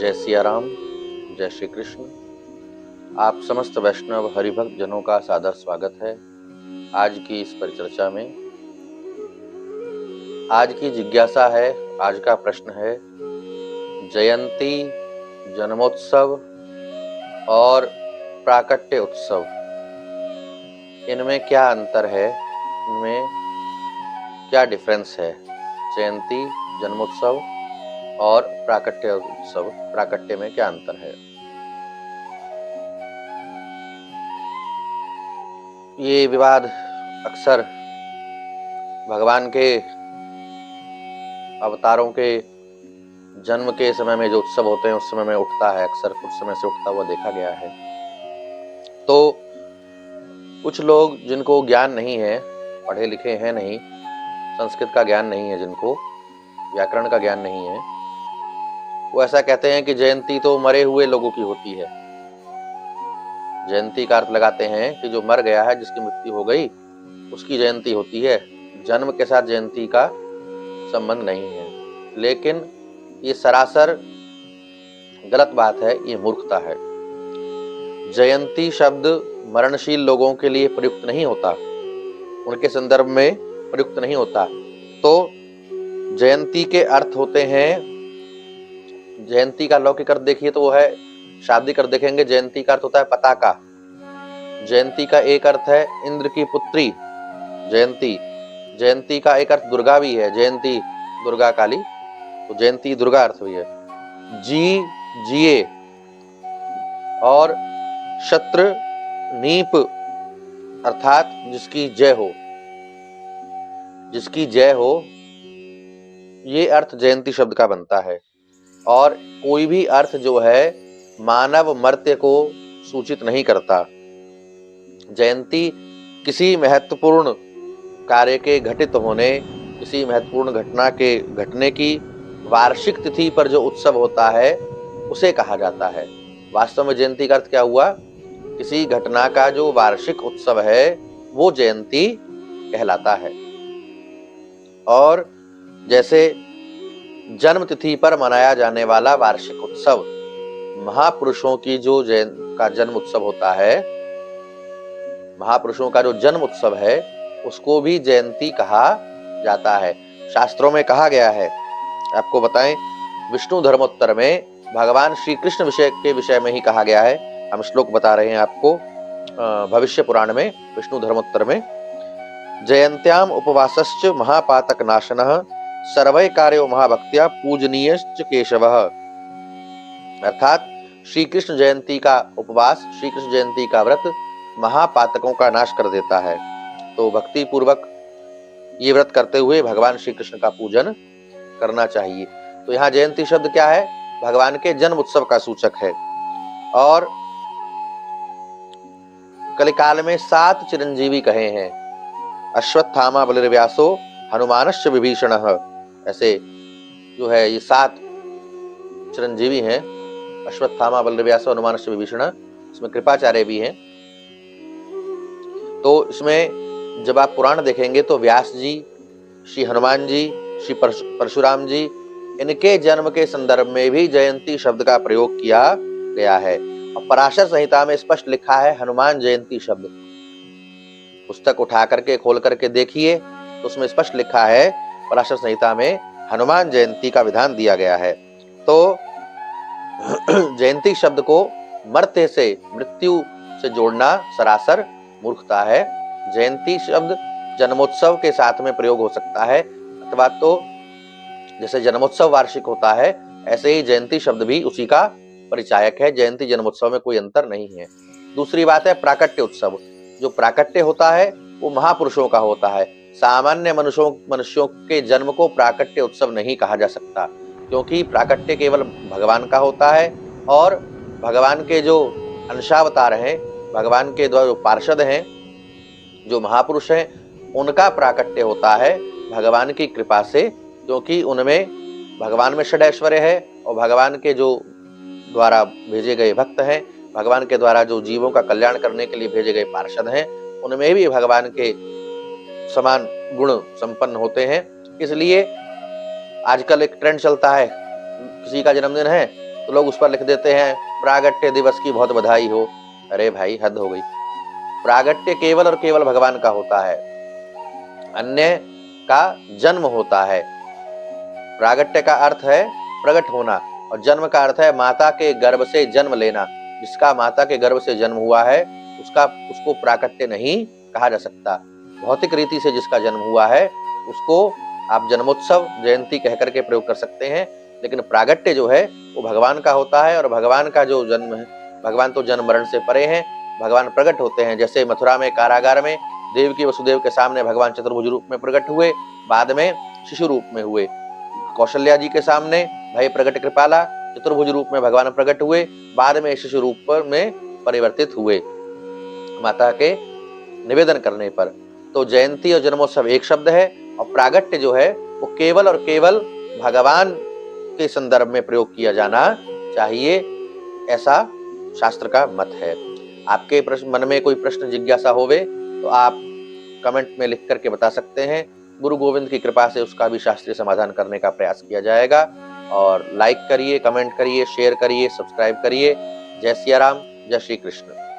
जय सिया राम, जय श्री कृष्ण। आप समस्त वैष्णव हरिभक्त जनों का सादर स्वागत है आज की इस परिचर्चा में। आज की जिज्ञासा है, आज का प्रश्न है, जयंती, जन्मोत्सव और प्राकट्य उत्सव, इनमें क्या अंतर है, इनमें क्या डिफरेंस है? जयंती, जन्मोत्सव और प्राकट्य उत्सव, प्राकट्य में क्या अंतर है? ये विवाद अक्सर भगवान के अवतारों के जन्म के समय में जो उत्सव होते हैं उस समय में उठता है, अक्सर कुछ समय से उठता हुआ देखा गया है। तो कुछ लोग जिनको ज्ञान नहीं है, पढ़े लिखे हैं नहीं, संस्कृत का ज्ञान नहीं है, जिनको व्याकरण का ज्ञान नहीं है, वो ऐसा कहते हैं कि जयंती तो मरे हुए लोगों की होती है। जयंती का अर्थ लगाते हैं कि जो मर गया है, जिसकी मृत्यु हो गई, उसकी जयंती होती है। जन्म के साथ जयंती का संबंध नहीं है। लेकिन ये सरासर गलत बात है, ये मूर्खता है। जयंती शब्द मरणशील लोगों के लिए प्रयुक्त नहीं होता, उनके संदर्भ में प्रयुक्त नहीं होता। तो जयंती के अर्थ होते हैं, जयंती का लौकिक अर्थ देखिए तो वो है, शाब्दिक अर्थ देखेंगे, जयंती का अर्थ होता है पताका। जयंती का एक अर्थ है इंद्र की पुत्री जयंती। जयंती का एक अर्थ दुर्गा भी है, जयंती दुर्गा काली, तो जयंती दुर्गा अर्थ भी है। जिए और शत्रु नीप अर्थात जिसकी जय हो, जिसकी जय हो, ये अर्थ जयंती शब्द का बनता है। और कोई भी अर्थ जो है मानव मर्त्य को सूचित नहीं करता। जयंती किसी महत्वपूर्ण कार्य के घटित होने, किसी महत्वपूर्ण घटना के घटने की वार्षिक तिथि पर जो उत्सव होता है उसे कहा जाता है। वास्तव में जयंती का अर्थ क्या हुआ? किसी घटना का जो वार्षिक उत्सव है वो जयंती कहलाता है। और जैसे जन्म तिथि पर मनाया जाने वाला वार्षिक उत्सव, महापुरुषों की जो का जन्म उत्सव होता है, महापुरुषों का जो जन्म उत्सव है उसको भी जयंती कहा जाता है। शास्त्रों में कहा गया है, आपको बताएं, विष्णु धर्मोत्तर में भगवान श्री कृष्ण के विषय में ही कहा गया है। हम श्लोक बता रहे हैं आपको, भविष्य पुराण में विष्णु धर्मोत्तर में, जयंत्याम उपवासश्च महापातक नाशनः सर्वै कार्यो महाभक्त्या पूजनीयश्च केशवः। अर्थात श्री कृष्ण जयंती का उपवास, श्री कृष्ण जयंती का व्रत महापातकों का नाश कर देता है। तो भक्ति पूर्वक ये व्रत करते हुए भगवान श्री कृष्ण का पूजन करना चाहिए। तो यहाँ जयंती शब्द क्या है? भगवान के जन्म उत्सव का सूचक है। और कलिकाल में 7 चिरंजीवी कहे हैं, अश्वत्थामा बलिर्व्यासो हनुमानश्च विभीषणः। ऐसे जो है ये 7 चिरंजीवी हैं, अश्वत्थामा बलिर्व्यासो हनुमानश्च विभीषण। इसमें कृपाचार्य भी हैं। तो इसमें जब आप पुराण देखेंगे तो व्यास जी, श्री हनुमान जी, श्री परशुराम जी, इनके जन्म के संदर्भ में भी जयंती शब्द का प्रयोग किया गया है। और पराशर संहिता में स्पष्ट लिखा है हनुमान जयंती शब्द। पुस्तक उठा करके खोल करके देखिए तो उसमें स्पष्ट लिखा है, पराशर संहिता में हनुमान जयंती का विधान दिया गया है। तो जयंती शब्द को मर्त्य से, मृत्यु से जोड़ना सरासर मूर्खता है। जयंती शब्द जन्मोत्सव के साथ में प्रयोग हो सकता है, अथवा तो जैसे जन्मोत्सव वार्षिक होता है ऐसे ही जयंती शब्द भी उसी का परिचायक है। जयंती जन्मोत्सव में कोई अंतर नहीं है। दूसरी बात है प्राकट्य उत्सव। जो प्राकट्य होता है वो महापुरुषों का होता है। सामान्य मनुष्यों के जन्म को प्राकट्य उत्सव नहीं कहा जा सकता, क्योंकि प्राकट्य केवल भगवान का होता है। और भगवान के जो अंशावतार हैं, भगवान के द्वारा जो पार्षद हैं, जो महापुरुष हैं, उनका प्राकट्य होता है भगवान की कृपा से, क्योंकि उनमें भगवान में षड ऐश्वर्य है और भगवान के जो द्वारा भेजे गए भक्त हैं, भगवान के द्वारा जो जीवों का कल्याण करने के लिए भेजे गए पार्षद हैं, उनमें भी भगवान के समान गुण संपन्न होते हैं। इसलिए आजकल एक ट्रेंड चलता है, किसी का जन्मदिन है तो लोग उस पर लिख देते हैं प्रागट्य दिवस की बहुत बधाई हो। अरे भाई हद हो गई। प्रागट्य केवल और केवल भगवान का होता है, अन्य का जन्म होता है। प्रागट्य का अर्थ है प्रकट होना और जन्म का अर्थ है माता के गर्भ से जन्म लेना। जिसका माता के गर्भ से जन्म हुआ है उसको प्राकट्य नहीं कहा जा सकता। भौतिक रीति से जिसका जन्म हुआ है उसको आप जन्मोत्सव जयंती कहकर के प्रयोग कर सकते हैं, लेकिन प्रागट्य जो है वो भगवान का होता है। और भगवान का जो जन्म है, भगवान तो जन्म मरण से परे हैं, भगवान प्रकट होते हैं। जैसे मथुरा में कारागार में देवकी वसुदेव के सामने भगवान चतुर्भुज रूप में प्रकट हुए, बाद में शिशु रूप में हुए। कौशल्या जी के सामने भय प्रकट कृपाला चतुर्भुज रूप में भगवान प्रकट हुए, बाद में शिशु रूप में परिवर्तित हुए माता के निवेदन करने पर। तो जयंती और जन्मोत्सव एक शब्द है और प्रागट्य जो है वो केवल और केवल भगवान के संदर्भ में प्रयोग किया जाना चाहिए, ऐसा शास्त्र का मत है। आपके मन में कोई प्रश्न जिज्ञासा होवे तो आप कमेंट में लिख करके बता सकते हैं। गुरु गोविंद की कृपा से उसका भी शास्त्रीय समाधान करने का प्रयास किया जाएगा। और लाइक करिए, कमेंट करिए, शेयर करिए, सब्सक्राइब करिए। जय सिया राम, जय श्री कृष्ण।